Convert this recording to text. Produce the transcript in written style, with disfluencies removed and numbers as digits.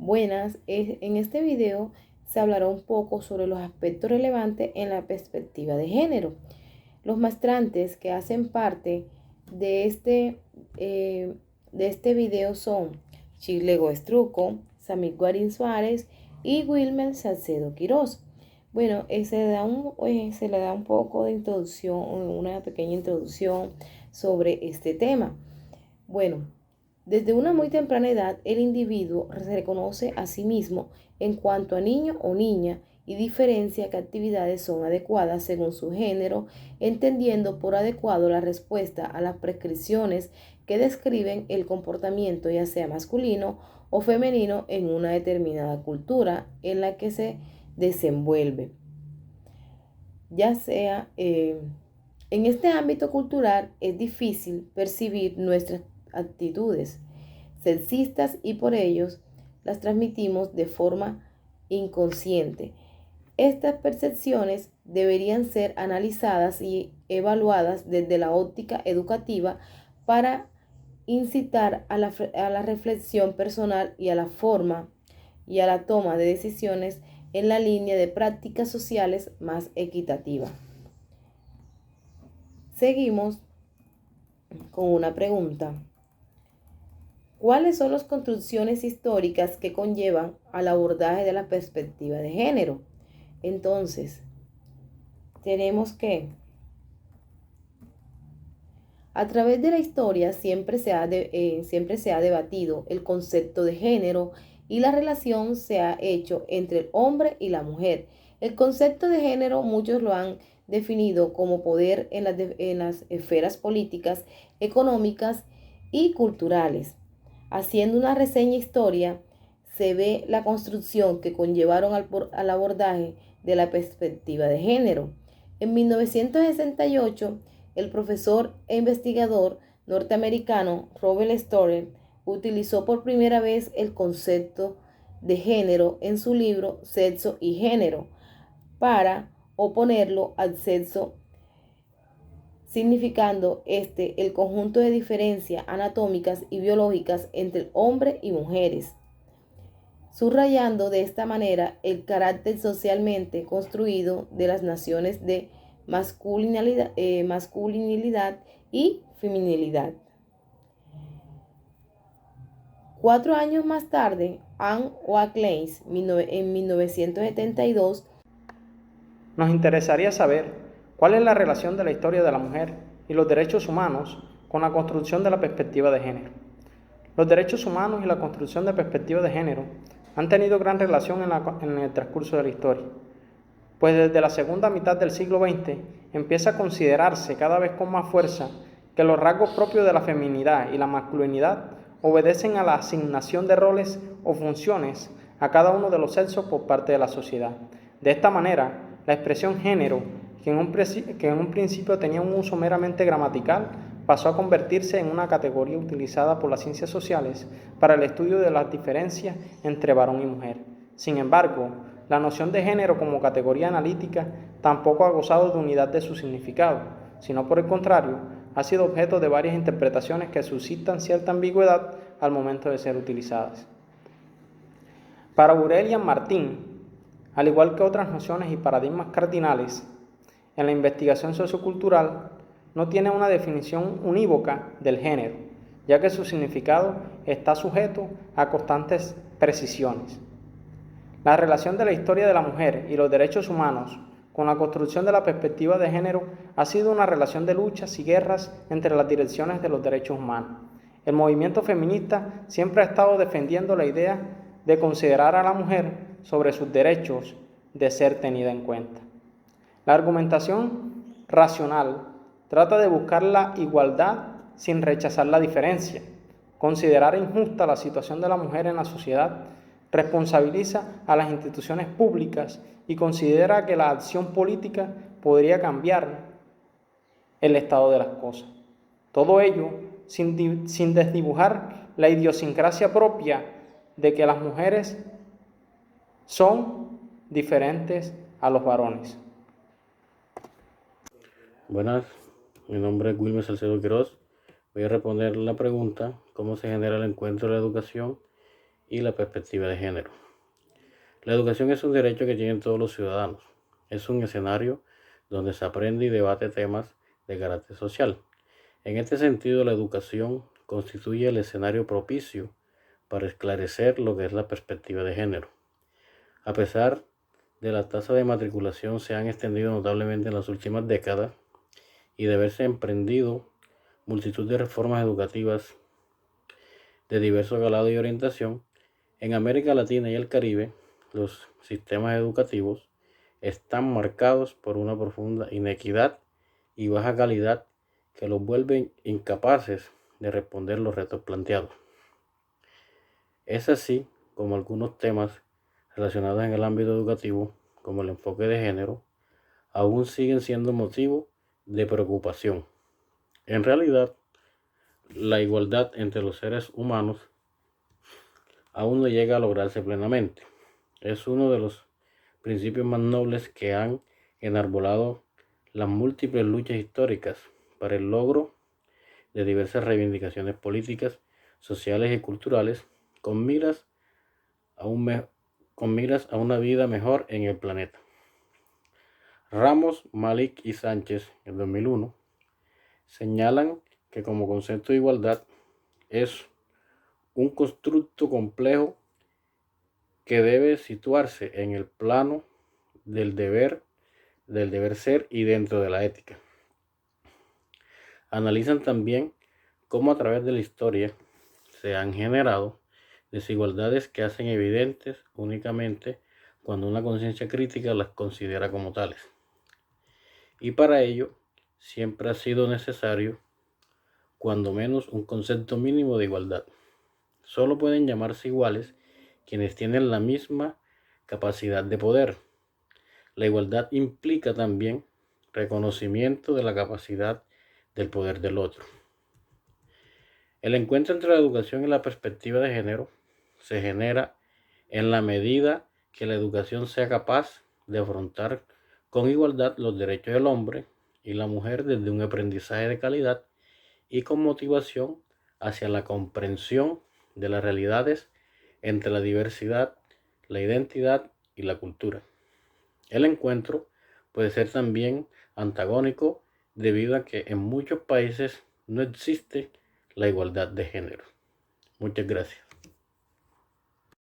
Buenas, en este video se hablará un poco sobre los aspectos relevantes en la perspectiva de género. Los muestrantes que hacen parte de este video son Shirley Goestruco, Samir Guarín Suárez y Wilmer Salcedo Quirós. Bueno, se le da un poco de introducción, una pequeña introducción sobre este tema. Bueno, desde una muy temprana edad, el individuo se reconoce a sí mismo en cuanto a niño o niña y diferencia qué actividades son adecuadas según su género, entendiendo por adecuado la respuesta a las prescripciones que describen el comportamiento, ya sea masculino o femenino, en una determinada cultura en la que se desenvuelve. Ya sea en este ámbito cultural es difícil percibir nuestras actitudes sexistas y por ellos las transmitimos de forma inconsciente. Estas percepciones deberían ser analizadas y evaluadas desde la óptica educativa para incitar a la reflexión personal y a la forma y a la toma de decisiones en la línea de prácticas sociales más equitativa. Seguimos con una pregunta. ¿Cuáles son las construcciones históricas que conllevan al abordaje de la perspectiva de género? Entonces, tenemos que, a través de la historia siempre se ha debatido el concepto de género y la relación se ha hecho entre el hombre y la mujer. El concepto de género muchos lo han definido como poder en las esferas políticas, económicas y culturales. Haciendo una reseña historia, se ve la construcción que conllevaron al abordaje de la perspectiva de género. En 1968, el profesor e investigador norteamericano Robert Storer utilizó por primera vez el concepto de género en su libro Sexo y Género para oponerlo al sexo, significando el conjunto de diferencias anatómicas y biológicas entre hombres y mujeres, subrayando de esta manera el carácter socialmente construido de las naciones de masculinidad y feminilidad. 4 años más tarde, Anne Oakley, en 1972, Nos interesaría saber cuál es la relación de la historia de la mujer y los derechos humanos con la construcción de la perspectiva de género. Los derechos humanos y la construcción de perspectiva de género han tenido gran relación en el transcurso de la historia, pues desde la segunda mitad del siglo XX empieza a considerarse cada vez con más fuerza que los rasgos propios de la feminidad y la masculinidad obedecen a la asignación de roles o funciones a cada uno de los sexos por parte de la sociedad. De esta manera, la expresión género, que en un principio tenía un uso meramente gramatical, pasó a convertirse en una categoría utilizada por las ciencias sociales para el estudio de las diferencias entre varón y mujer. Sin embargo, la noción de género como categoría analítica tampoco ha gozado de unidad de su significado, sino por el contrario, ha sido objeto de varias interpretaciones que suscitan cierta ambigüedad al momento de ser utilizadas. Para Aurelian Martín, al igual que otras nociones y paradigmas cardinales, en la investigación sociocultural no tiene una definición unívoca del género, ya que su significado está sujeto a constantes precisiones. La relación de la historia de la mujer y los derechos humanos con la construcción de la perspectiva de género ha sido una relación de luchas y guerras entre las direcciones de los derechos humanos. El movimiento feminista siempre ha estado defendiendo la idea de considerar a la mujer sobre sus derechos de ser tenida en cuenta. La argumentación racional trata de buscar la igualdad sin rechazar la diferencia. Considerar injusta la situación de la mujer en la sociedad responsabiliza a las instituciones públicas y considera que la acción política podría cambiar el estado de las cosas. Todo ello sin desdibujar la idiosincrasia propia de que las mujeres son diferentes a los varones. Buenas, mi nombre es Wilmer Salcedo Quirós. Voy a responder la pregunta: ¿cómo se genera el encuentro de la educación y la perspectiva de género. La educación es un derecho que tienen todos los ciudadanos. Es un escenario donde se aprende y debate temas de carácter social. En este sentido, la educación constituye el escenario propicio para esclarecer lo que es la perspectiva de género. A pesar de las tasas de matriculación se han extendido notablemente en las últimas décadas y de haberse emprendido multitud de reformas educativas de diverso calado y orientación, en América Latina y el Caribe, los sistemas educativos están marcados por una profunda inequidad y baja calidad que los vuelven incapaces de responder los retos planteados. Es así como algunos temas relacionados en el ámbito educativo, como el enfoque de género, aún siguen siendo motivo de preocupación. En realidad, la igualdad entre los seres humanos aún no llega a lograrse plenamente. Es uno de los principios más nobles que han enarbolado las múltiples luchas históricas para el logro de diversas reivindicaciones políticas, sociales y culturales con miras a una vida mejor en el planeta. Ramos, Malik y Sánchez, en 2001, señalan que como concepto de igualdad es un constructo complejo que debe situarse en el plano del deber ser y dentro de la ética. Analizan también cómo a través de la historia se han generado desigualdades que hacen evidentes únicamente cuando una conciencia crítica las considera como tales. Y para ello siempre ha sido necesario, cuando menos, un concepto mínimo de igualdad. Solo pueden llamarse iguales quienes tienen la misma capacidad de poder. La igualdad implica también reconocimiento de la capacidad del poder del otro. El encuentro entre la educación y la perspectiva de género se genera en la medida que la educación sea capaz de afrontar con igualdad los derechos del hombre y la mujer desde un aprendizaje de calidad y con motivación hacia la comprensión de las realidades entre la diversidad, la identidad y la cultura. El encuentro puede ser también antagónico debido a que en muchos países no existe la igualdad de género. Muchas gracias.